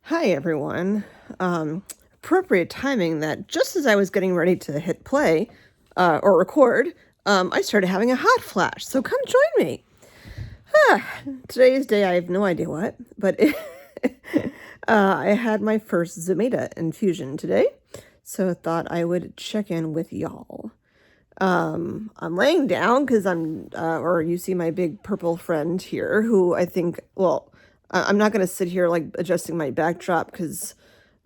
Hi, everyone. Appropriate timing that just as I was getting ready to hit play or record, I started having a hot flash. So come join me. Today's day, I have no idea what, but I had my first Zometa infusion today. So I thought I would check in with y'all. I'm laying down because or you see my big purple friend here who I think, I'm not going to sit here like adjusting my backdrop because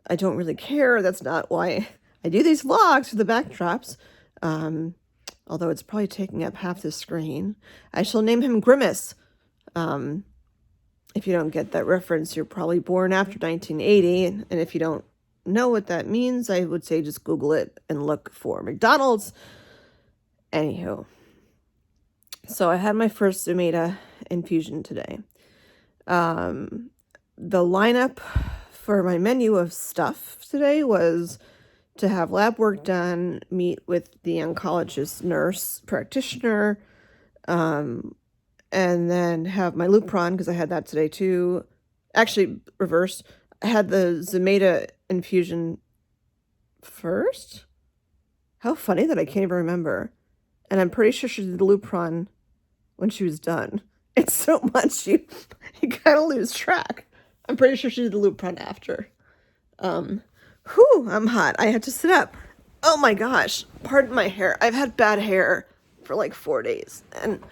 I don't really care. That's not why I do these vlogs for the backdrops. Although it's probably taking up half the screen. I shall name him Grimace. If you don't get that reference, you're probably born after 1980. And if you don't know what that means, I would say just Google it and look for McDonald's. Anywho, so I had my first Zometa infusion today. The lineup for my menu of stuff today was to have lab work done, meet with the oncologist nurse practitioner, and then have my Lupron, because I had that today too. Actually, reverse. I had the Zometa infusion first. How funny that I can't even remember. And I'm pretty sure she did the Lupron when she was done. It's so much you kind of lose track. I'm pretty sure she did the Lupron after. I'm hot. I had to sit up. Oh my gosh. Pardon my hair. I've had bad hair for like 4 days. And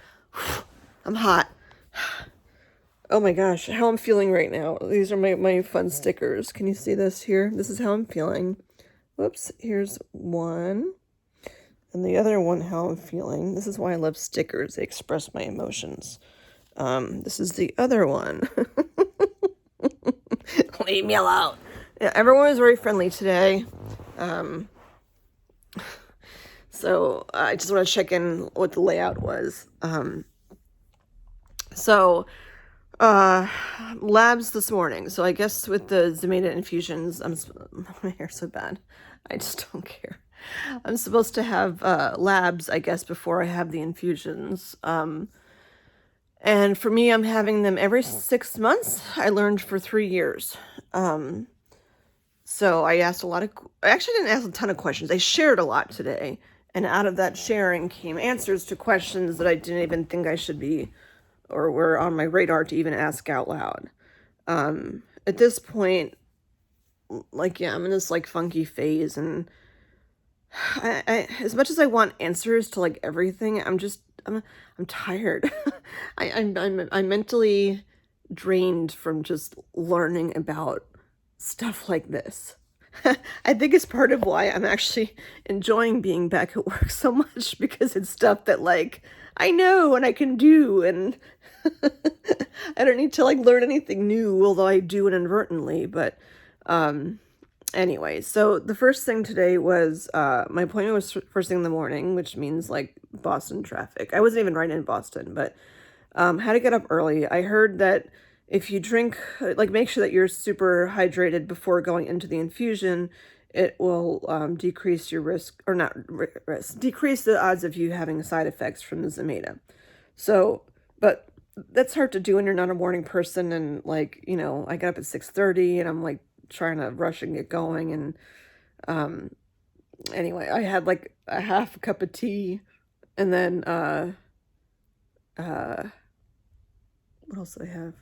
I'm hot. Oh my gosh. How I'm feeling right now. These are my fun stickers. Can you see this here? This is how I'm feeling. Whoops. Here's one. And the other one, how I'm feeling. This is why I love stickers. They express my emotions. This is the other one. Leave me alone. Yeah, everyone was very friendly today. So I just want to check in what the layout was. Labs this morning. So I guess with the Zometa infusions, my hair's so bad. I just don't care. I'm supposed to have labs, I guess, before I have the infusions. And for me, I'm having them every 6 months. I learned for 3 years. So I asked I actually didn't ask a ton of questions. I shared a lot today. And out of that sharing came answers to questions that I didn't even think I should be or were on my radar to even ask out loud. At this point, I'm in this funky phase, and I as much as I want answers to everything, I'm tired. I'm mentally drained from just learning about stuff like this. I think it's part of why I'm actually enjoying being back at work so much, because it's stuff that I know and I can do, and I don't need to learn anything new, although I do inadvertently. But anyway, so the first thing today was my appointment was first thing in the morning, which means Boston traffic. I wasn't even right in Boston, but had to get up early. I heard that if you drink, make sure that you're super hydrated before going into the infusion, it will decrease your risk, or not risk, decrease the odds of you having side effects from the Zometa. So, but that's hard to do when you're not a morning person, and I got up at 6:30 and I'm trying to rush and get going, and anyway, I had a half a cup of tea, and then what else did I have?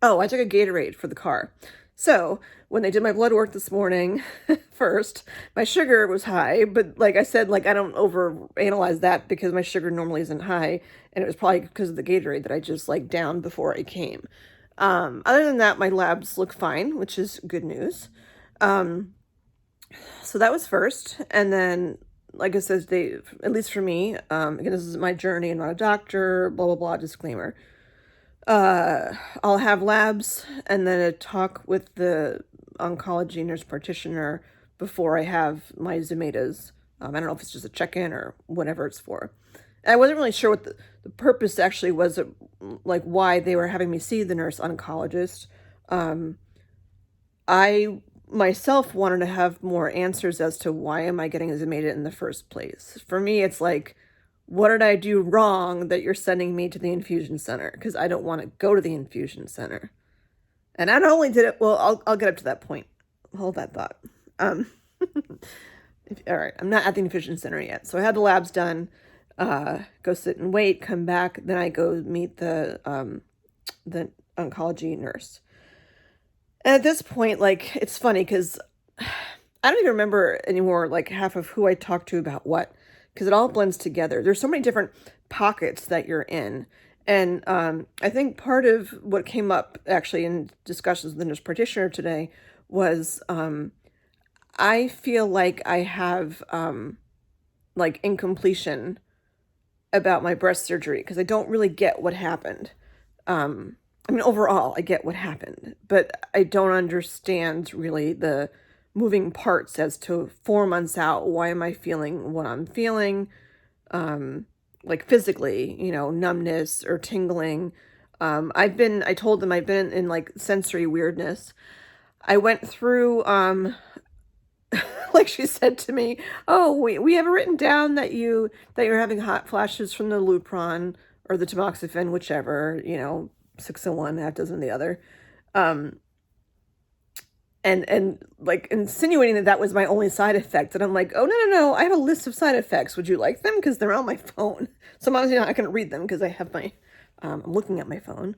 Oh, I took a Gatorade for the car. So when they did my blood work this morning, first, my sugar was high, but I said, I don't overanalyze that because my sugar normally isn't high, and it was probably because of the Gatorade that I just downed before I came. Other than that, my labs look fine, which is good news. So that was first, and then, like I said, at least for me, again, this is my journey, I'm not a doctor, blah, blah, blah, disclaimer. I'll have labs and then a talk with the oncology nurse practitioner before I have my Zometas. I don't know if it's just a check-in or whatever it's for. And I wasn't really sure what the purpose actually was, why they were having me see the nurse oncologist. I myself wanted to have more answers as to why am I getting a Zometa in the first place. For me, it's what did I do wrong that you're sending me to the infusion center? Because I don't want to go to the infusion center. And I not only did it, well, I'll get up to that point. Hold that thought. Um, all right, I'm not at the Infusion Center yet. So I had the labs done, go sit and wait, come back. Then I go meet the oncology nurse. And at this point, like, it's funny because I don't even remember anymore, like, half of who I talked to about what, because it all blends together. There's so many different pockets that you're in. And I think part of what came up actually in discussions with the nurse practitioner today was I feel like I have like incompletion about my breast surgery because I don't really get what happened. I mean, overall, I get what happened, but I don't understand really the moving parts as to 4 months out. Why am I feeling what I'm feeling? Like physically, numbness or tingling. I told them I've been in like sensory weirdness. I went through, like she said to me, oh, we have it written down that you're having hot flashes from the Lupron or the tamoxifen, whichever, 601, half dozen the other. And like insinuating that was my only side effect. And I'm like, oh, no, I have a list of side effects. Would you like them? Because they're on my phone. So I'm obviously not going to read them because I have I'm looking at my phone.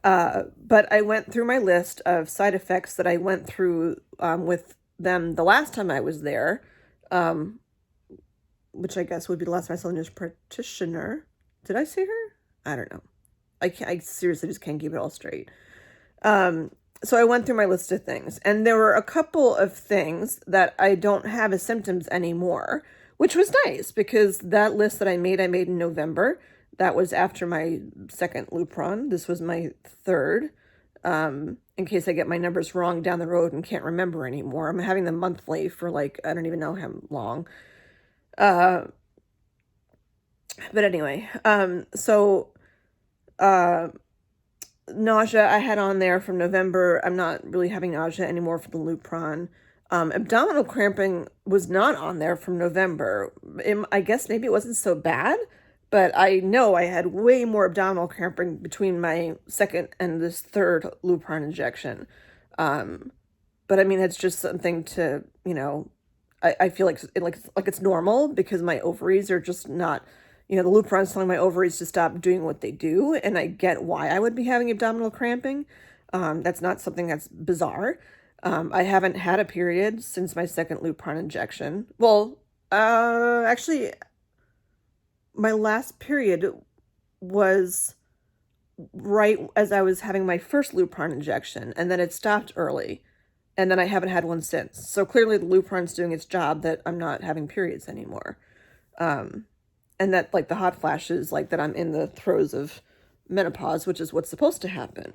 But I went through my list of side effects that I went through with them the last time I was there, which I guess would be the last time I saw the nurse practitioner. Did I see her? I don't know. I seriously just can't keep it all straight. So I went through my list of things, and there were a couple of things that I don't have as symptoms anymore, which was nice because that list that I made in November. That was after my second Lupron. This was my third, in case I get my numbers wrong down the road and can't remember anymore. I'm having them monthly for like, I don't even know how long. But anyway, nausea I had on there from November. I'm not really having nausea anymore for the Lupron. Abdominal cramping was not on there from November. I guess maybe it wasn't so bad, but I know I had way more abdominal cramping between my second and this third Lupron injection. But I mean, it's just something to, I feel like it's normal because my ovaries are just not, the Lupron's telling my ovaries to stop doing what they do, and I get why I would be having abdominal cramping. That's not something that's bizarre. I haven't had a period since my second Lupron injection. Well, actually, my last period was right as I was having my first Lupron injection, and then it stopped early, and then I haven't had one since. So clearly the Lupron's doing its job that I'm not having periods anymore. And that, like, the hot flashes, like, that I'm in the throes of menopause, which is what's supposed to happen.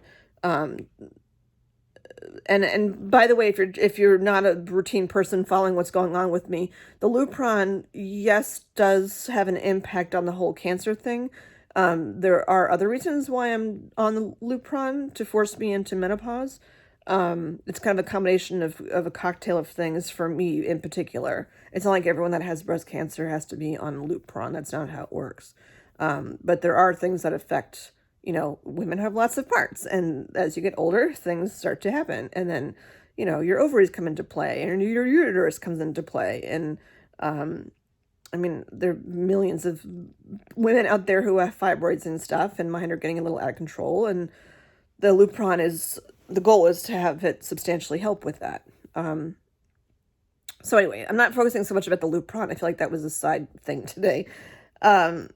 And by the way, if you're not a routine person following what's going on with me, the Lupron, yes, does have an impact on the whole cancer thing. There are other reasons why I'm on the Lupron to force me into menopause. It's kind of a combination of a cocktail of things for me in particular. It's not like everyone that has breast cancer has to be on Lupron. That's not how it works. But there are things that affect, women have lots of parts, and as you get older, things start to happen. And then, your ovaries come into play, and your uterus comes into play. And, I mean, there are millions of women out there who have fibroids and stuff, and mine are getting a little out of control. And the Lupron the goal is to have it substantially help with that. So anyway, I'm not focusing so much about the Lupron. I feel like that was a side thing today. Yeah,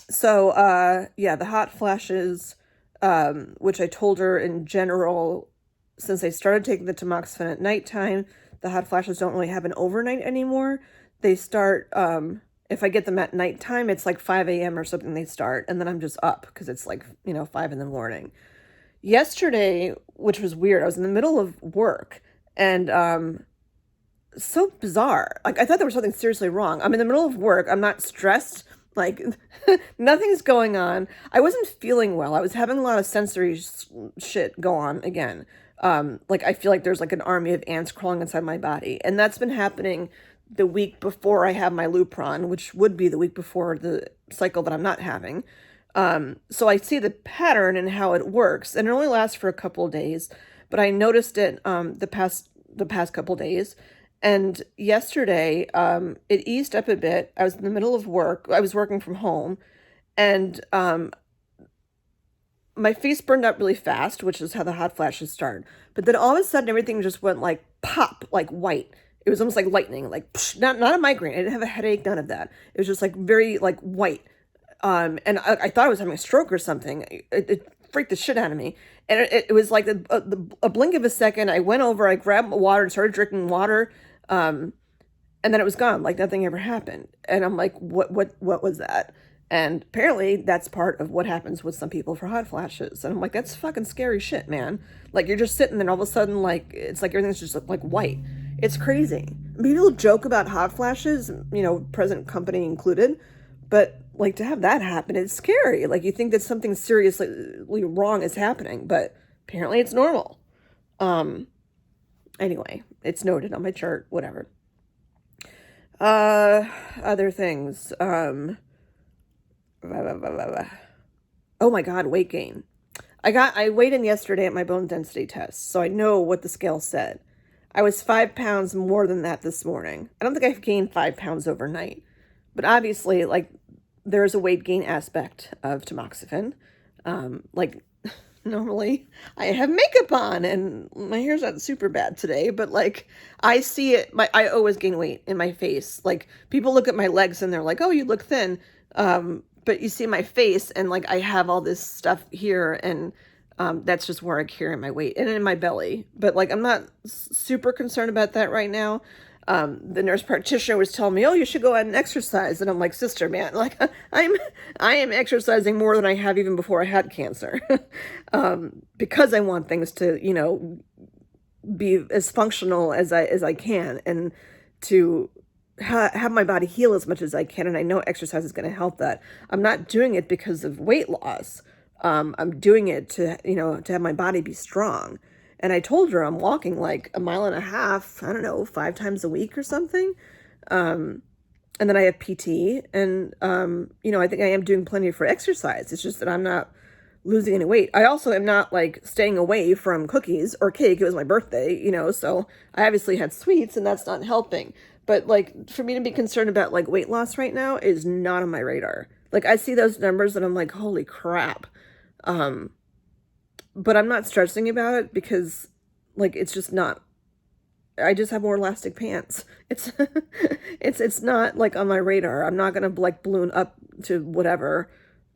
the hot flashes, which I told her in general, since I started taking the tamoxifen at nighttime, the hot flashes don't really happen overnight anymore. They start, if I get them at nighttime, it's like 5 a.m. or something they start, and then I'm just up because it's like, 5 in the morning. Yesterday, which was weird, I was in the middle of work, and so bizarre. Like, I thought there was something seriously wrong. I'm in the middle of work. I'm not stressed. Like, nothing's going on. I wasn't feeling well. I was having a lot of sensory shit go on again. Like, I feel like there's like an army of ants crawling inside my body. And that's been happening the week before I have my Lupron, which would be the week before the cycle that I'm not having. So I see the pattern and how it works, and it only lasts for a couple of days. but I noticed it the past couple days. And yesterday, it eased up a bit. I was in the middle of work. I was working from home, and my face burned up really fast, which is how the hot flashes start. But then all of a sudden, everything just went like pop, like white. It was almost like lightning, like psh, not a migraine. I didn't have a headache, none of that. It was just like very like white. And I thought I was having a stroke or something. It freaked the shit out of me. And it was like a blink of a second. I went over, I grabbed water and started drinking water. And then it was gone, like nothing ever happened. And I'm like, what was that? And apparently that's part of what happens with some people for hot flashes. And I'm like, that's fucking scary shit, man. Like you're just sitting there and all of a sudden, like, it's like everything's just like white. It's crazy. People joke about hot flashes, you know, present company included, but like to have that happen, it's scary. Like you think that something seriously wrong is happening, but apparently it's normal. Anyway, it's noted on my chart, whatever. Other things. Oh my God, weight gain. I weighed in yesterday at my bone density test, so I know what the scale said. I was 5 pounds more than that this morning. I don't think I've gained 5 pounds overnight, but obviously, like, there's a weight gain aspect of tamoxifen. Like, normally I have makeup on and my hair's not super bad today, but like, I see it, I always gain weight in my face. Like, people look at my legs and they're like, oh, you look thin. But you see my face and like, I have all this stuff here and that's just where I carry my weight and in my belly. But like, I'm not super concerned about that right now. The nurse practitioner was telling me, oh, you should go out and exercise. And I'm like, sister, man, like I am exercising more than I have even before I had cancer. Because I want things to, you know, be as functional as I can and to have my body heal as much as I can. And I know exercise is going to help that. I'm not doing it because of weight loss. I'm doing it to, you know, to have my body be strong. And I told her I'm walking like 1.5 miles, I don't know, 5 times a week or something. And then I have PT and, you know, I think I am doing plenty for exercise. It's just that I'm not losing any weight. I also am not like staying away from cookies or cake. It was my birthday, you know, so I obviously had sweets and that's not helping. But like for me to be concerned about like weight loss right now is not on my radar. Like I see those numbers and I'm like, holy crap. But I'm not stressing about it because like, it's just not, I just have more elastic pants. It's, it's not like on my radar. I'm not going to like balloon up to whatever.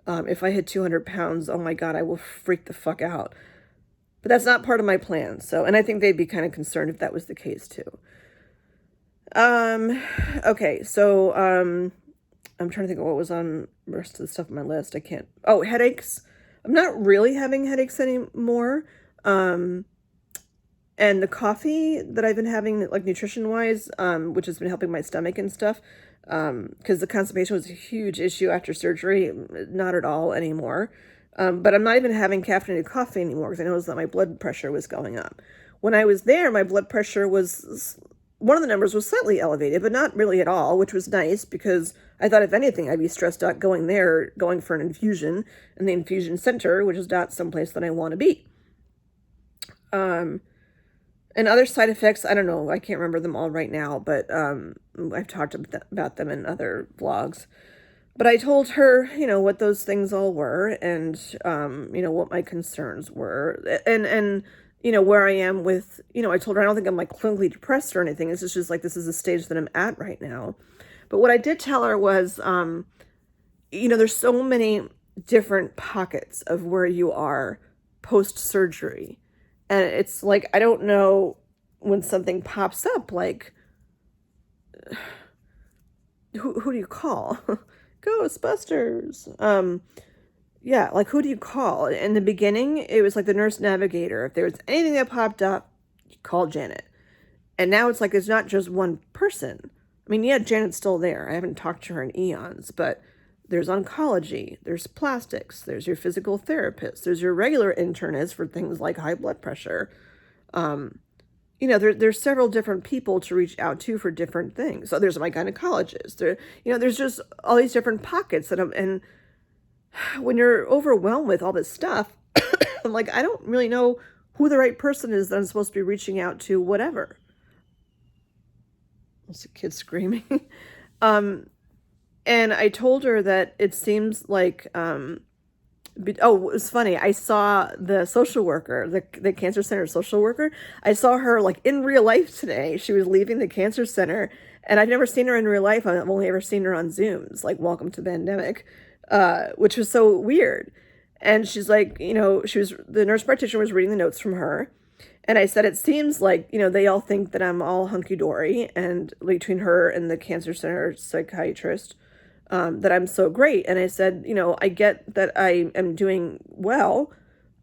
If I hit 200 pounds, oh my God, I will freak the fuck out. But that's not part of my plan. So, and I think they'd be kind of concerned if that was the case too. Okay. So, I'm trying to think of what was on the rest of the stuff on my list. I can't, oh, headaches. I'm not really having headaches anymore. And the coffee that I've been having, like nutrition-wise, which has been helping my stomach and stuff, because the constipation was a huge issue after surgery, not at all anymore. But I'm not even having caffeinated coffee anymore because I noticed that my blood pressure was going up. When I was there, my blood pressure was, one of the numbers was slightly elevated, but not really at all, which was nice because I thought if anything, I'd be stressed out going there, going for an infusion in the infusion center, which is not someplace that I want to be. And other side effects, I don't know, I can't remember them all right now, but I've talked about them in other vlogs. But I told her, you know, what those things all were and, you know, what my concerns were. And you know, where I am with, you know, I told her I don't think I'm like clinically depressed or anything. It's just like this is the stage that I'm at right now. But what I did tell her was, you know, there's so many different pockets of where you are post-surgery. And it's like, I don't know when something pops up, like, who do you call? Ghostbusters. Yeah, like, who do you call? In the beginning, it was like the nurse navigator. If there was anything that popped up, you call Janet. And now it's like it's not just one person. I mean, yeah, Janet's still there. I haven't talked to her in eons, but there's oncology, there's plastics, there's your physical therapist, there's your regular internist for things like high blood pressure. You know, there's several different people to reach out to for different things. So there's my gynecologist. There, you know, there's just all these different pockets that and when you're overwhelmed with all this stuff, I'm like, I don't really know who the right person is that I'm supposed to be reaching out to, whatever. There's a kid screaming. And I told her that it seems like, it was funny. I saw the social worker, the cancer center social worker. I saw her like in real life today. She was leaving the cancer center, and I've never seen her in real life. I've only ever seen her on Zooms, like Welcome to Pandemic, which was so weird. And she's like, the nurse practitioner was reading the notes from her. And I said, it seems like, they all think that I'm all hunky-dory, and between her and the cancer center psychiatrist, that I'm so great. And I said, I get that I am doing well.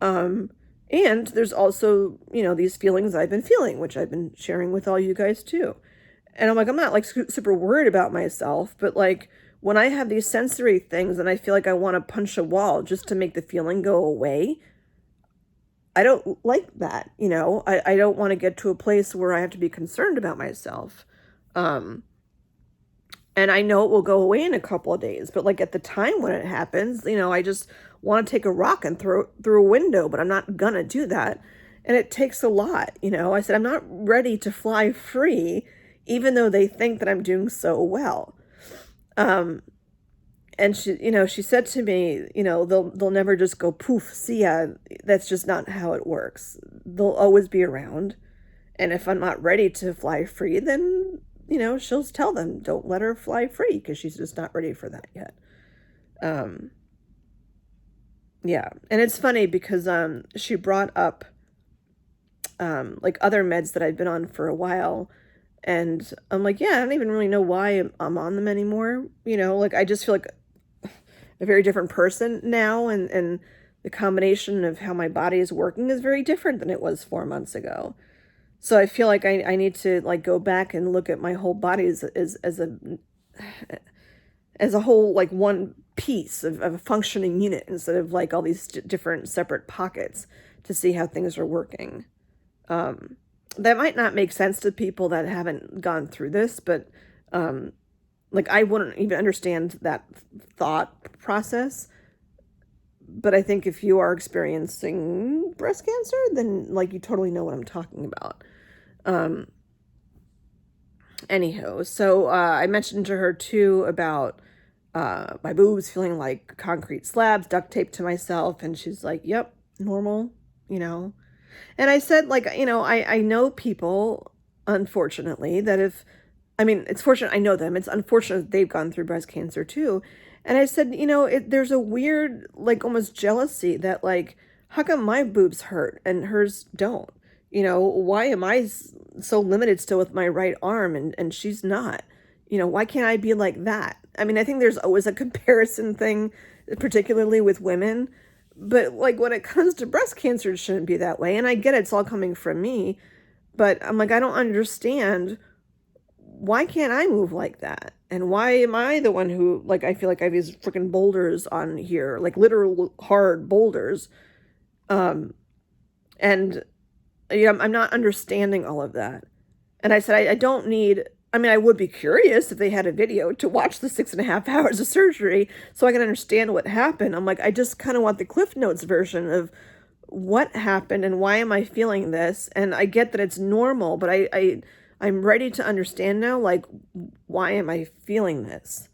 And there's also, these feelings I've been feeling, which I've been sharing with all you guys too. And I'm like, I'm not like super worried about myself, but like when I have these sensory things and I feel like I want to punch a wall just to make the feeling go away, I don't like that. I don't want to get to a place where I have to be concerned about myself. And I know it will go away in a couple of days, but like at the time when it happens, I just want to take a rock and throw it through a window, but I'm not gonna do that. And it takes a lot. I said, I'm not ready to fly free, even though they think that I'm doing so well. And she said to me, they'll never just go poof, see ya. That's just not how it works. They'll always be around. And if I'm not ready to fly free, then she'll tell them, don't let her fly free, because she's just not ready for that yet. Yeah. And it's funny because she brought up like other meds that I'd been on for a while. And I'm like, yeah, I don't even really know why I'm on them anymore. Like I just feel like a very different person now. And the combination of how my body is working is very different than it was 4 months ago. So I feel like I need to like go back and look at my whole body as a whole, like one piece of a functioning unit, instead of like all these different separate pockets, to see how things are working. That might not make sense to people that haven't gone through this, but like I wouldn't even understand that thought process. But I think if you are experiencing breast cancer, then like you totally know what I'm talking about. Anywho, so I mentioned to her too about my boobs feeling like concrete slabs duct taped to myself, and she's like, yep, normal, And I said, like, I know people, unfortunately, that it's fortunate I know them. It's unfortunate that they've gone through breast cancer too. And I said, there's a weird, like, almost jealousy that, like, how come my boobs hurt and hers don't? Why am I so limited still with my right arm and she's not? Why can't I be like that? I think there's always a comparison thing, particularly with women. But, like, when it comes to breast cancer, it shouldn't be that way. And I get it's all coming from me. But I'm like, I don't understand. Why can't I move like that? And why am I the one who, like, I feel like I have these freaking boulders on here, like literal hard boulders. And, I'm not understanding all of that. And I said, I don't need, I would be curious if they had a video to watch the 6.5 hours of surgery so I can understand what happened. I'm like, I just kind of want the Cliff Notes version of what happened and why am I feeling this? And I get that it's normal, but I'm ready to understand now, like, why am I feeling this?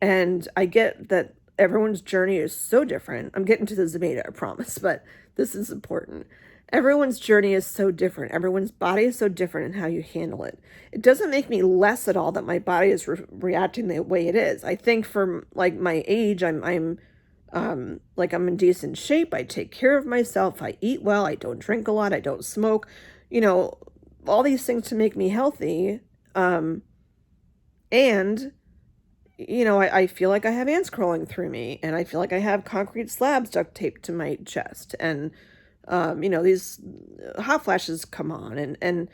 And I get that everyone's journey is so different. I'm getting to the Zometa, I promise, but this is important. Everyone's journey is so different. Everyone's body is so different in how you handle it. It doesn't make me less at all that my body is reacting the way it is. I think for like my age, I'm in decent shape. I take care of myself. I eat well. I don't drink a lot. I don't smoke. All these things to make me healthy. And I feel like I have ants crawling through me, and I feel like I have concrete slabs duct taped to my chest, and these hot flashes come on, and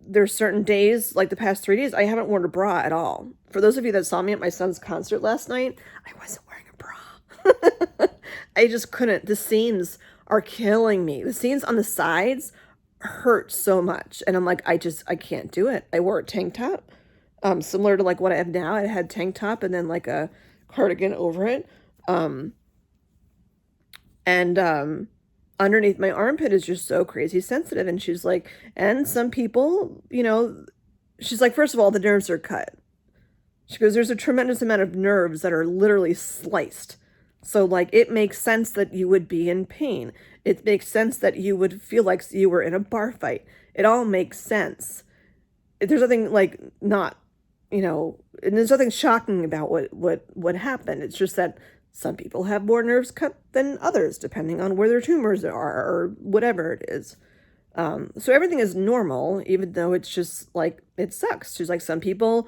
there's certain days, like the past 3 days, I haven't worn a bra at all. For those of you that saw me at my son's concert last night, I wasn't wearing a bra. I just couldn't. The seams are killing me. The seams on the sides hurt so much, and I'm like, I can't do it. I wore a tank top, similar to like what I have now. I had tank top and then like a cardigan over it, and underneath my armpit is just so crazy sensitive. And she's like, and some people, she's like, first of all, the nerves are cut. She goes, there's a tremendous amount of nerves that are literally sliced. So, like, it makes sense that you would be in pain. It makes sense that you would feel like you were in a bar fight. It all makes sense. There's nothing, like, not, and there's nothing shocking about what happened. It's just that some people have more nerves cut than others, depending on where their tumors are or whatever it is. So everything is normal, even though it's just, like, it sucks. She's like, some people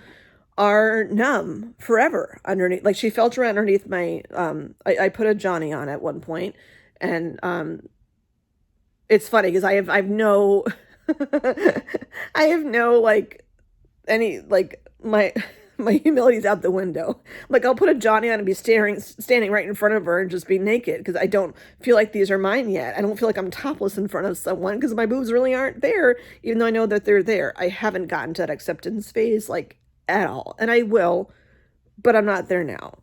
are numb forever underneath. Like, she felt around underneath my, I put a Johnny on at one point, and it's funny because I have no, I have no, like, any, like, my humility's out the window. Like, I'll put a Johnny on and be standing right in front of her and just be naked because I don't feel like these are mine yet. I don't feel like I'm topless in front of someone because my boobs really aren't there, even though I know that they're there. I haven't gotten to that acceptance phase, like, at all. And I will, but I'm not there now.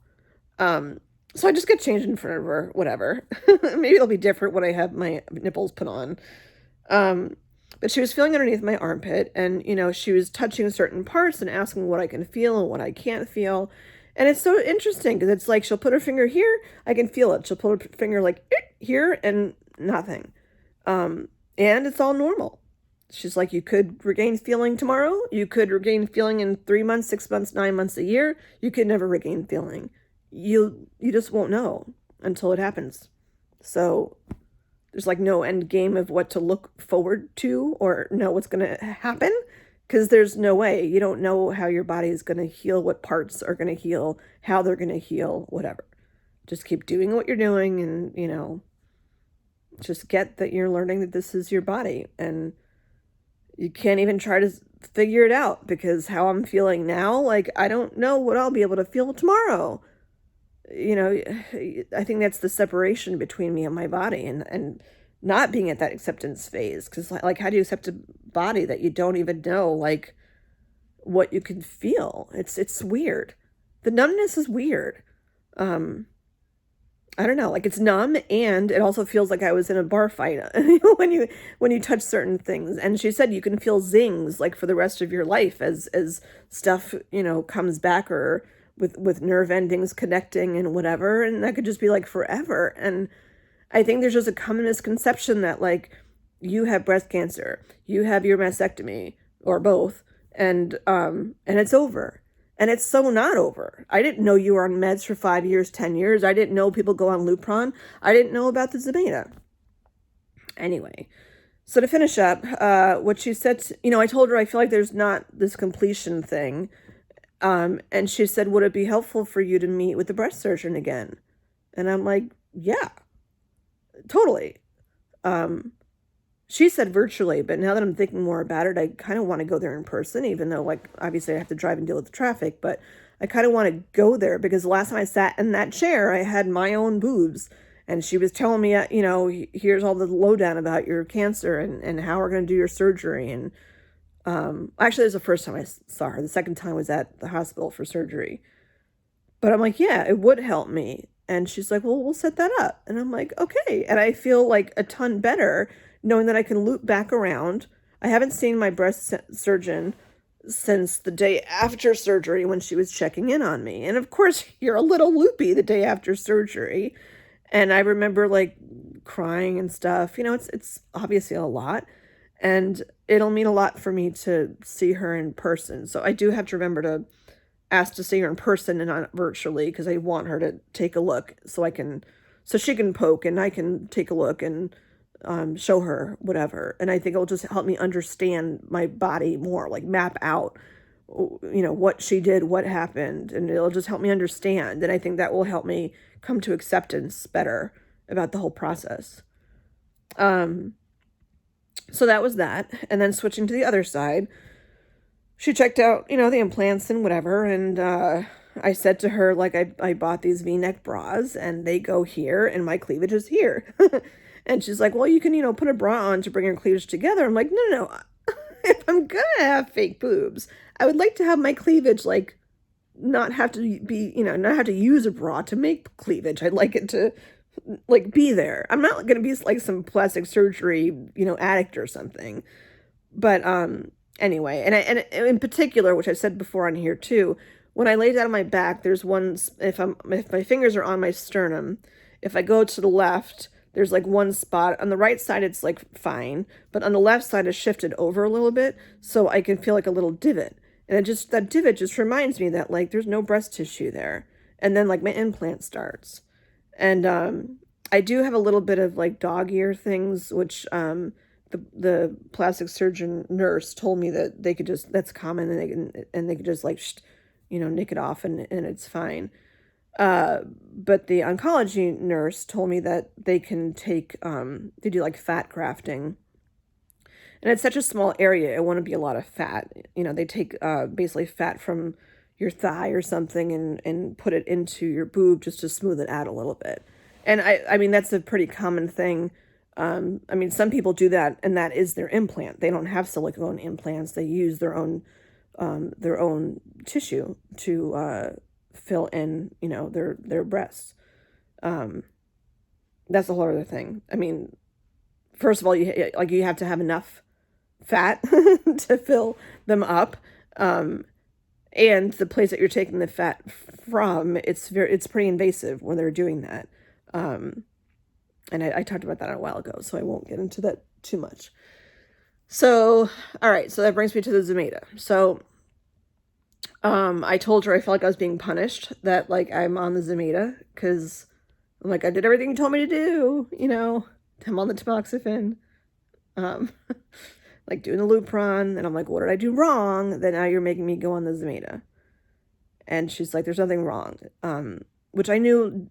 So I just get changed in front of her, whatever. Maybe it'll be different when I have my nipples put on. But she was feeling underneath my armpit, and, she was touching certain parts and asking what I can feel and what I can't feel. And it's so interesting because it's like she'll put her finger here, I can feel it. She'll put her finger like here and nothing. And it's all normal. She's like, you could regain feeling tomorrow. You could regain feeling in 3 months, 6 months, 9 months, a year. You could never regain feeling. You just won't know until it happens. So there's like no end game of what to look forward to or know what's going to happen, because there's no way. You don't know how your body is going to heal, what parts are going to heal, how they're going to heal, whatever. Just keep doing what you're doing and, just get that you're learning that this is your body, and you can't even try to figure it out, because how I'm feeling now, like, I don't know what I'll be able to feel tomorrow. I think that's the separation between me and my body, and not being at that acceptance phase. Because, like, how do you accept a body that you don't even know, like, what you can feel? It's weird. The numbness is weird. I don't know, like, it's numb, and it also feels like I was in a bar fight when you touch certain things. And she said you can feel zings, like, for the rest of your life as stuff, comes back, or with nerve endings connecting and whatever, and that could just be like forever. And I think there's just a common misconception that, like, you have breast cancer, you have your mastectomy, or both, and it's over. And it's so not over. I didn't know you were on meds for 5 years, 10 years. I didn't know people go on Lupron. I didn't know about the Zomeda. Anyway, so to finish up, what she said, I told her I feel like there's not this completion thing. And she said, would it be helpful for you to meet with the breast surgeon again? And I'm like, yeah, totally. She said virtually, but now that I'm thinking more about it, I kind of want to go there in person, even though, like, obviously I have to drive and deal with the traffic, but I kind of want to go there, because the last time I sat in that chair, I had my own boobs, and she was telling me, here's all the lowdown about your cancer and how we're going to do your surgery. And actually, it was the first time I saw her. The second time was at the hospital for surgery. But I'm like, yeah, it would help me. And she's like, well, we'll set that up. And I'm like, okay. And I feel like a ton better knowing that I can loop back around. I haven't seen my breast surgeon since the day after surgery, when she was checking in on me. And of course, you're a little loopy the day after surgery. And I remember, like, crying and stuff. It's obviously a lot. And it'll mean a lot for me to see her in person. So I do have to remember to ask to see her in person and not virtually, because I want her to take a look so she can poke and I can take a look and show her whatever. And I think it'll just help me understand my body more, like map out, what she did, what happened, and it'll just help me understand. And I think that will help me come to acceptance better about the whole process. So that was that. And then switching to the other side, she checked out, the implants and whatever. And I said to her, like, I bought these V-neck bras and they go here and my cleavage is here. And she's like, well, you can, put a bra on to bring your cleavage together. I'm like, no. If I'm going to have fake boobs, I would like to have my cleavage, not have to be, not have to use a bra to make cleavage. I'd like it to like be there. I'm not going to be like some plastic surgery, addict or something. But anyway, and in particular, which I said before on here too, when I lay down on my back, there's one, if my fingers are on my sternum, if I go to the left, there's like one spot. On the right side, it's like fine, but on the left side, it's shifted over a little bit, so I can feel like a little divot. And that divot just reminds me that like there's no breast tissue there. And then like my implant starts. And I do have a little bit of like dog ear things, which the plastic surgeon nurse told me that they could just, that's common, and they could just like nick it off, and it's fine. But the oncology nurse told me that they can take they do like fat grafting, and it's such a small area, it wouldn't be a lot of fat. They take basically fat from your thigh or something and put it into your boob just to smooth it out a little bit. And I mean, that's a pretty common thing. I mean, some people do that, and that is their implant. They don't have silicone implants. They use their own tissue to fill in, their breasts. That's a whole other thing. I mean, first of all, you have to have enough fat to fill them up. And the place that you're taking the fat from, it's pretty invasive when they're doing that. And I talked about that a while ago, so I won't get into that too much. So, all right, so that brings me to the Zometa. So, I told her I felt like I was being punished, that like I'm on the Zometa, because I'm like, I did everything you told me to do, I'm on the tamoxifen, like doing the Lupron, and I'm like, what did I do wrong that now you're making me go on the Zometa? And she's like, there's nothing wrong, which I knew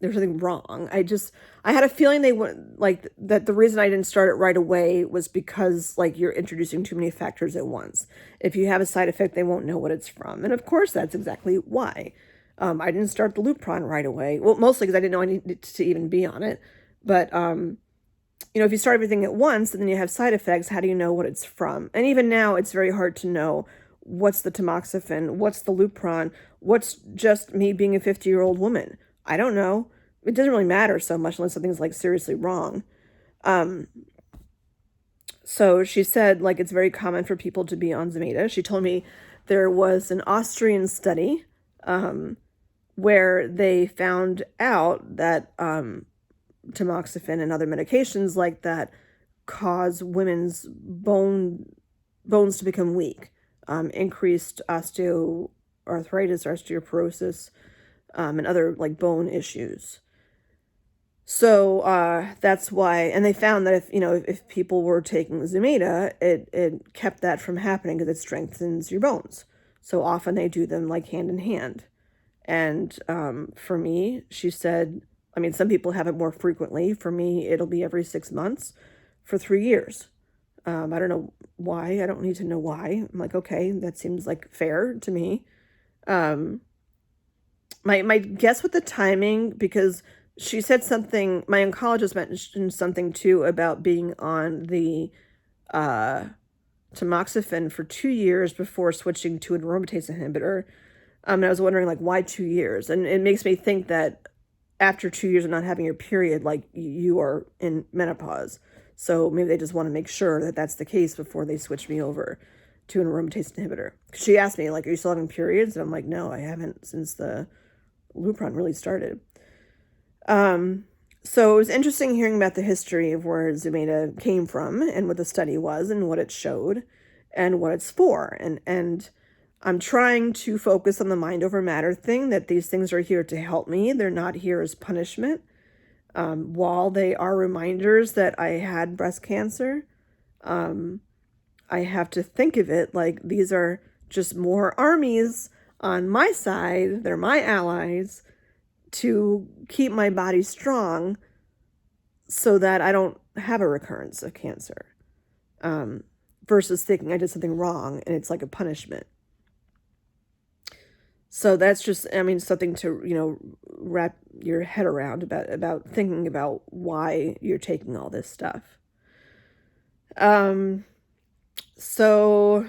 there's something wrong. I had a feeling they wouldn't, like, that the reason I didn't start it right away was because, like, you're introducing too many factors at once. If you have a side effect, they won't know what it's from. And of course, that's exactly why. I didn't start the Lupron right away. Well, mostly because I didn't know I needed to even be on it. But, if you start everything at once and then you have side effects, how do you know what it's from? And even now, it's very hard to know what's the tamoxifen, what's the Lupron, what's just me being a 50-year-old woman. I don't know. It doesn't really matter so much unless something's like seriously wrong. So she said like it's very common for people to be on Zometa. She told me there was an Austrian study where they found out that tamoxifen and other medications like that cause women's bones to become weak, increased osteoarthritis, osteoporosis, and other like bone issues. So that's why, and they found that if people were taking Zometa, it kept that from happening because it strengthens your bones. So often they do them like hand in hand. And for me, she said, I mean, some people have it more frequently. For me, it'll be every 6 months for 3 years. I don't know why. I don't need to know why. I'm like, okay, that seems like fair to me. My guess with the timing, because she said something, my oncologist mentioned something too about being on the tamoxifen for 2 years before switching to an aromatase inhibitor. And I was wondering, like, why 2 years? And it makes me think that after 2 years of not having your period, like, you are in menopause. So maybe they just want to make sure that that's the case before they switch me over to an aromatase inhibitor. She asked me, like, are you still having periods? And I'm like, no, I haven't since the Lupron really started. So it was interesting hearing about the history of where Zometa came from and what the study was and what it showed and what it's for. And I'm trying to focus on the mind over matter thing, that these things are here to help me. They're not here as punishment. While they are reminders that I had breast cancer, I have to think of it like these are just more armies on my side. They're my allies to keep my body strong so that I don't have a recurrence of cancer, versus thinking I did something wrong and it's like a punishment. So that's just, I mean, something to, wrap your head around about thinking about why you're taking all this stuff. So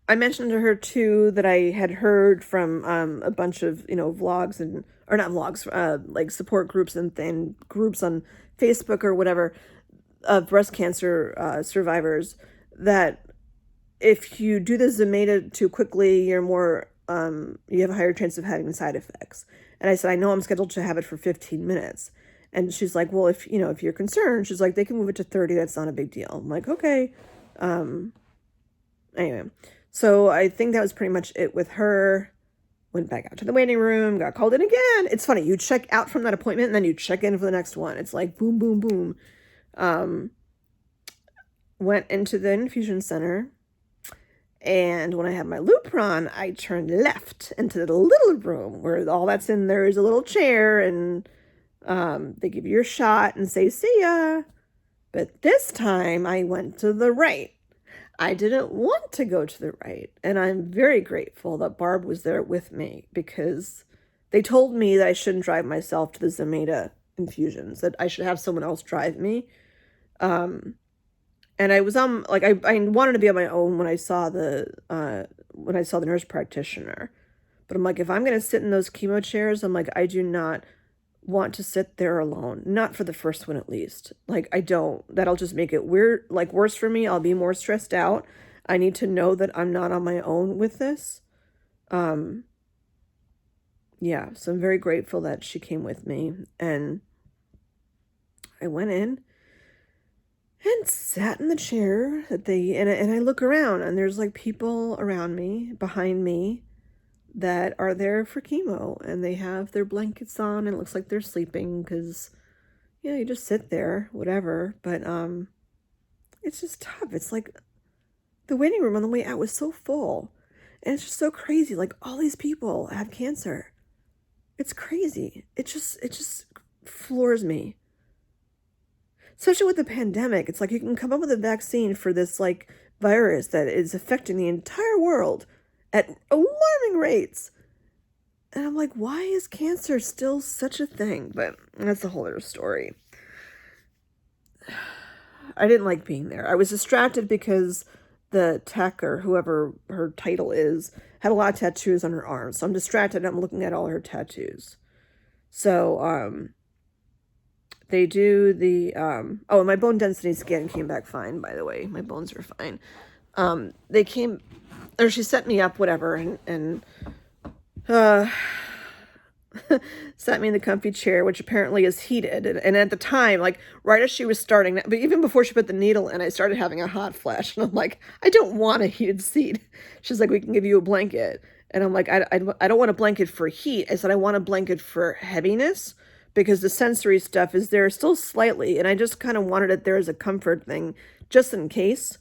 I mentioned to her too that I had heard from a bunch of, vlogs or not vlogs, like support groups and groups on Facebook or whatever of breast cancer survivors, that if you do the Zometa too quickly, you have a higher chance of having side effects. And I said, I know I'm scheduled to have it for 15 minutes. And she's like, well, if you're concerned, she's like, they can move it to 30. That's not a big deal. I'm like, okay. Anyway, so I think that was pretty much it with her. Went back out to the waiting room, got called in again. It's funny, you check out from that appointment and then you check in for the next one. It's like boom, boom, boom. Went into the infusion center, and when I had my Lupron, I turned left into the little room where all that's in there is a little chair, and they give you your shot and say, see ya. But this time I went to the right. I didn't want to go to the right, and I'm very grateful that Barb was there with me, because they told me that I shouldn't drive myself to the Zomeda infusions, that I should have someone else drive me. And I was like I wanted to be on my own when I saw the nurse practitioner. But I'm like, if I'm gonna sit in those chemo chairs, I'm like, I do not want to sit there alone. Not for the first one, at least. Like, I don't. That'll just make it weird, like worse for me. I'll be more stressed out. I need to know that I'm not on my own with this. Yeah, so I'm very grateful that she came with me, and I went in and sat in the chair that and I look around, and there's like people around me, behind me, that are there for chemo, and they have their blankets on, and it looks like they're sleeping, because you just sit there, whatever. But it's just tough. It's like the waiting room on the way out was so full, and it's just so crazy. Like, all these people have cancer. It's crazy. It just floors me. Especially with the pandemic, it's like you can come up with a vaccine for this like virus that is affecting the entire world at alarming rates. And I'm like, why is cancer still such a thing? But that's a whole other story. I didn't like being there. I was distracted because the tech, or whoever her title is, had a lot of tattoos on her arms. So I'm distracted. I'm looking at all her tattoos. So, they do the, oh, my bone density scan came back fine, by the way. My bones were fine. She set me up, whatever, and sat me in the comfy chair, which apparently is heated. And at the time, like, right as she was starting, but even before she put the needle in, I started having a hot flash. And I'm like, I don't want a heated seat. She's like, we can give you a blanket. And I'm like, I don't want a blanket for heat. I said, I want a blanket for heaviness, because the sensory stuff is there still slightly. And I just kind of wanted it there as a comfort thing, just in case.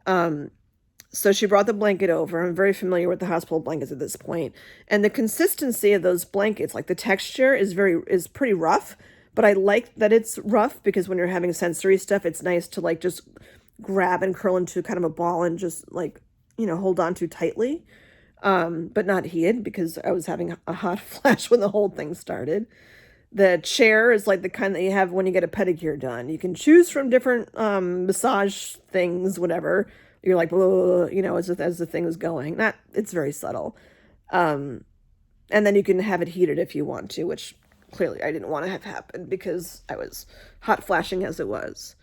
So she brought the blanket over. I'm very familiar with the hospital blankets at this point. And the consistency of those blankets, like the texture is pretty rough, but I like that it's rough, because when you're having sensory stuff, it's nice to like just grab and curl into kind of a ball and just like, hold on to tightly. But not heated, because I was having a hot flash when the whole thing started. The chair is like the kind that you have when you get a pedicure done. You can choose from different massage things, whatever. You're like, as the thing is going. It's very subtle. And then you can have it heated if you want to, which clearly I didn't want to have happen, because I was hot flashing as it was.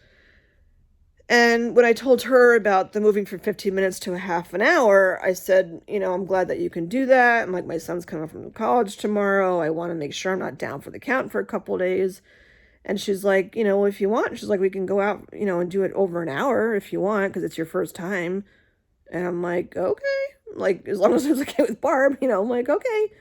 And when I told her about the moving from 15 minutes to a half an hour, I said, I'm glad that you can do that. I'm like, my son's coming from college tomorrow. I want to make sure I'm not down for the count for a couple of days. And she's like, if you want, she's like, we can go out, and do it over an hour if you want, because it's your first time. And I'm like, okay. Like, as long as it's okay with Barb, I'm like, okay.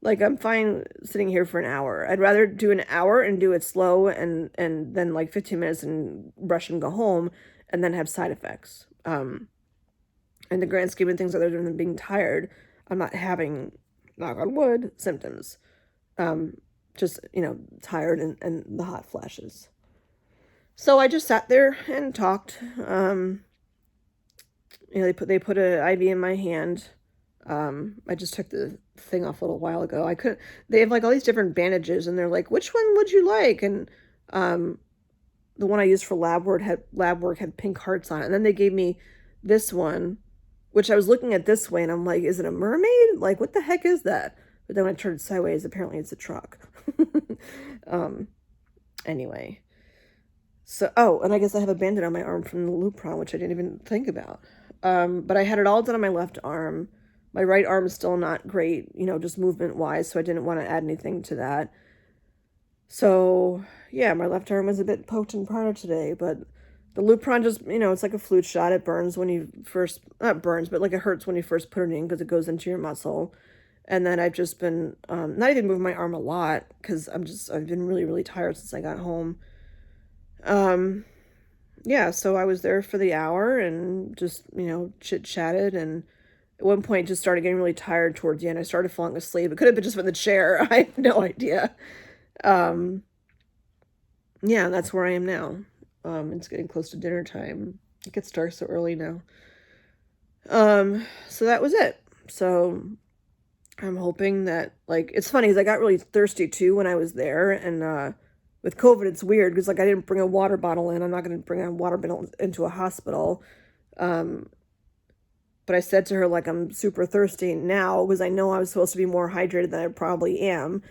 Like, I'm fine sitting here for an hour. I'd rather do an hour and do it slow and then like 15 minutes and rush and go home and then have side effects. In the grand scheme of things, other than being tired, I'm not having, knock on wood, symptoms. Just, tired and the hot flashes. So I just sat there and talked. They put an IV in my hand. I just took the thing off a little while ago. They have like all these different bandages, and they're like, which one would you like? And the one I used for lab work had pink hearts on it. And then they gave me this one, which I was looking at this way and I'm like, is it a mermaid? Like, what the heck is that? But then when I turned sideways, apparently it's a truck. Anyway. So, oh, and I guess I have a bandage on my arm from the Lupron, which I didn't even think about. But I had it all done on my left arm. My right arm is still not great, just movement-wise, so I didn't want to add anything to that. So, yeah, my left arm was a bit poked and prodded today, but the Lupron just, it's like a flu shot. It burns when you first, not burns, but like it hurts when you first put it in because it goes into your muscle. And then I've just been, not even moving my arm a lot because I've been really, really tired since I got home. Yeah, so I was there for the hour and just, chit-chatted, and at one point just started getting really tired towards the end. I started falling asleep. It could have been just from the chair. I have no idea. Yeah, that's where I am now. It's getting close to dinner time. It gets dark so early now. So that was it. So I'm hoping that, like, it's funny because I got really thirsty too when I was there, and with COVID it's weird because, like, I didn't bring a water bottle in. I'm not going to bring a water bottle into a hospital. But I said to her, like, I'm super thirsty now because I know I was supposed to be more hydrated than I probably am.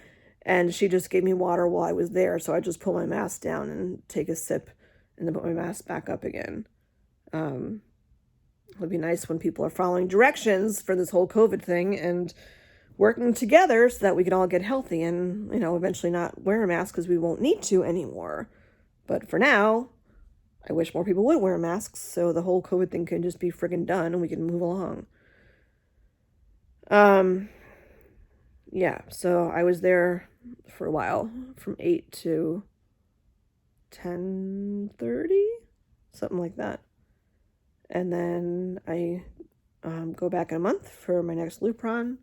And she just gave me water while I was there. So I just pull my mask down and take a sip and then put my mask back up again. It'll be nice when people are following directions for this whole COVID thing and working together so that we can all get healthy and, eventually not wear a mask because we won't need to anymore. But for now, I wish more people would wear masks so the whole COVID thing can just be friggin' done and we can move along. Yeah, so I was there for a while, from 8 to 10:30, something like that. And then I go back in a month for my next Lupron,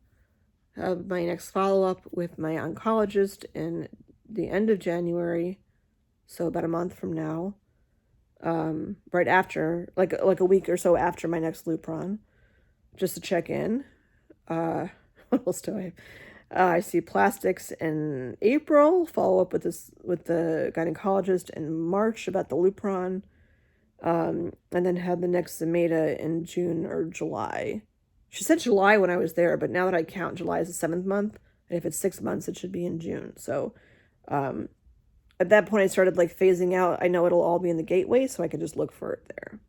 have my next follow-up with my oncologist in the end of January, so about a month from now, right after, like a week or so after my next Lupron, just to check in. What else do I have? I see plastics in April, follow up with the gynecologist in March about the Lupron, and then have the next Zometa in June or July. She said July when I was there, but now that I count, July is the 7th month, and if it's 6 months, it should be in June. So, at that point, I started, like, phasing out. I know it'll all be in the gateway, so I can just look for it there.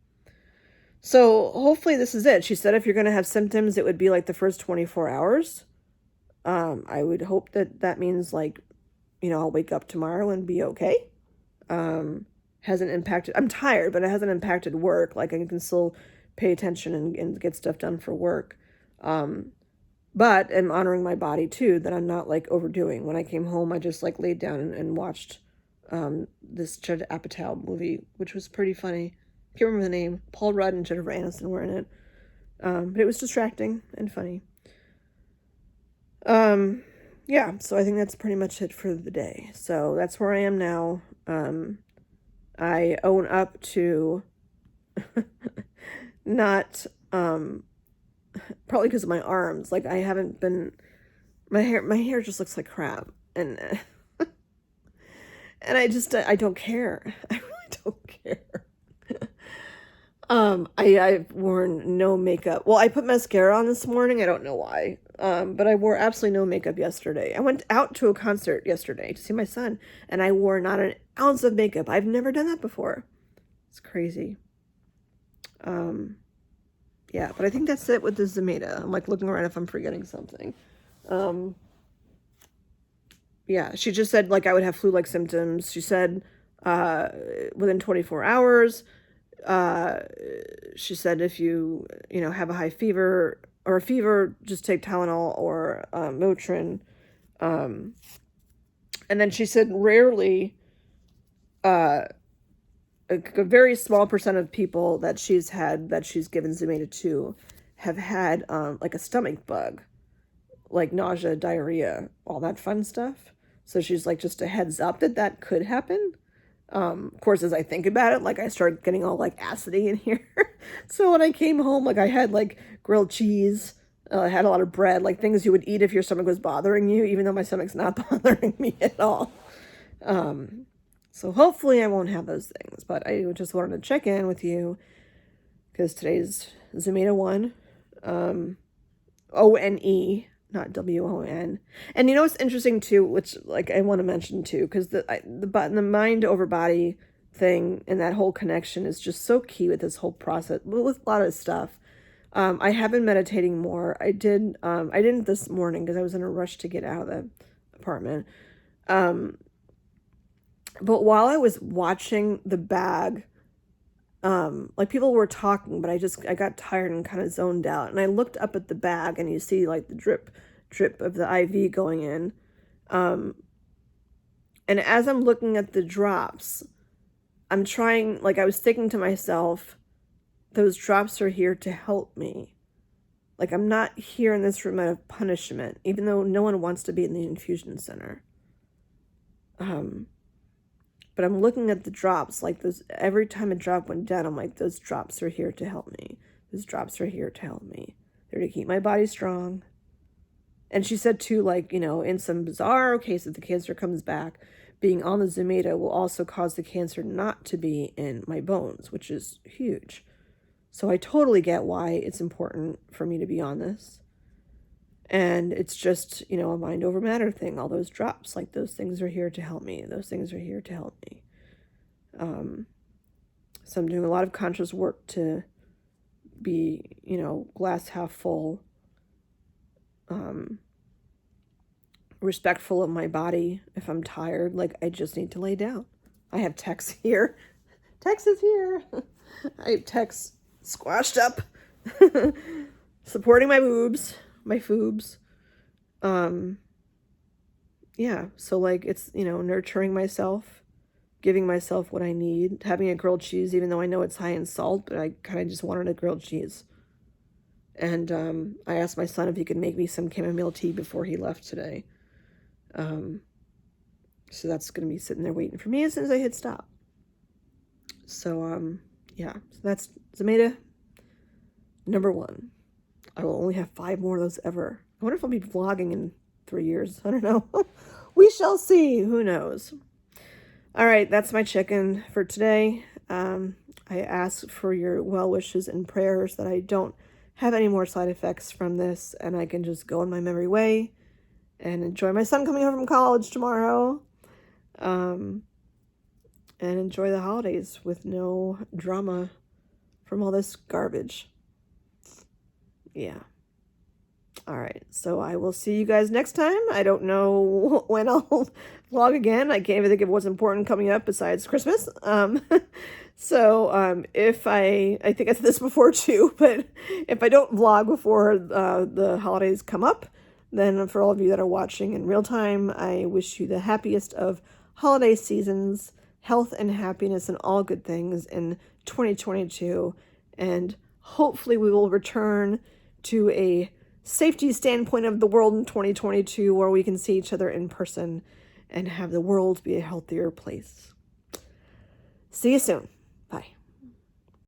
So, hopefully this is it. She said if you're going to have symptoms, it would be, like, the first 24 hours. I would hope that means, like, I'll wake up tomorrow and be okay. Hasn't impacted, I'm tired, but it hasn't impacted work. Like, I can still pay attention and get stuff done for work. But I'm honoring my body too, that I'm not, like, overdoing. When I came home, I just, like, laid down and watched this Judd Apatow movie, which was pretty funny. I can't remember the name. Paul Rudd and Jennifer Aniston were in it. But it was distracting and funny. Yeah, so I think that's pretty much it for the day. So that's where I am now. I own up to not, probably because of my arms. Like, I haven't been, my hair just looks like crap. And, and I don't care. I really don't care. I've worn no makeup. Well, I put mascara on this morning. I don't know why. But I wore absolutely no makeup yesterday. I went out to a concert yesterday to see my son, and I wore not an ounce of makeup. I've never done that before. It's crazy. Yeah, but I think that's it with the Zomeda. I'm, like, looking around if I'm forgetting something. Yeah, she just said, like, I would have flu-like symptoms. She said, within 24 hours. She said if you, have a high fever or a fever, just take Tylenol or Motrin. And then she said rarely, a very small percent of people that she's given Zometa to have had, like, a stomach bug, like nausea, diarrhea, all that fun stuff. So she's like, just a heads up that could happen. Of course, as I think about it, like, I started getting all, like, acidy in here. So when I came home, like, I had, like, grilled cheese. I had a lot of bread, like, things you would eat if your stomach was bothering you, even though my stomach's not bothering me at all. So hopefully I won't have those things, but I just wanted to check in with you because today's Zometa 1. O-N-E, not W-O-N. And you know what's interesting too, which like I want to mention too, because the mind over body thing and that whole connection is just so key with this whole process, with a lot of stuff. I have been meditating more. I didn't this morning because I was in a rush to get out of the apartment. But while I was watching the bag, like people were talking, but I got tired and kind of zoned out. And I looked up at the bag and you see like the drip of the IV going in. And as I'm looking at the drops, I'm trying, like I was thinking to myself, those drops are here to help me. Like I'm not here in this room out of punishment, even though no one wants to be in the infusion center. But I'm looking at the drops, like those, every time a drop went down, I'm like, those drops are here to help me. Those drops are here to help me. They're to keep my body strong. And she said too, like, you know, in some bizarre case, if the cancer comes back, being on the Zometa will also cause the cancer not to be in my bones, which is huge. So I totally get why it's important for me to be on this. And it's just, you know, a mind over matter thing. All those drops, like those things are here to help me. Those things are here to help me. So I'm doing a lot of conscious work to be, you know, glass half full, respectful of my body. If I'm tired, like I just need to lay down. I have Tex here. Tex is here. I have Tex squashed up, supporting my boobs. My foobs. Yeah, so like it's, you know, nurturing myself, giving myself what I need, having a grilled cheese, even though I know it's high in salt, but I kind of just wanted a grilled cheese. And I asked my son if he could make me some chamomile tea before he left today. So that's going to be sitting there waiting for me as soon as I hit stop. So, yeah, so that's Zometa number 1. I will only have 5 more of those ever. I wonder if I'll be vlogging in 3 years. I don't know. We shall see. Who knows? All right, that's my chicken for today. I ask for your well wishes and prayers that I don't have any more side effects from this and I can just go on my merry way and enjoy my son coming home from college tomorrow. And enjoy the holidays with no drama from all this garbage. Yeah. All right. So I will see you guys next time. I don't know when I'll vlog again. I can't even think of what's important coming up besides Christmas. So if I think I said this before too, but if I don't vlog before the holidays come up, then for all of you that are watching in real time, I wish you the happiest of holiday seasons, health and happiness and all good things in 2022. And hopefully we will return to a safety standpoint of the world in 2022 where we can see each other in person and have the world be a healthier place. See you soon.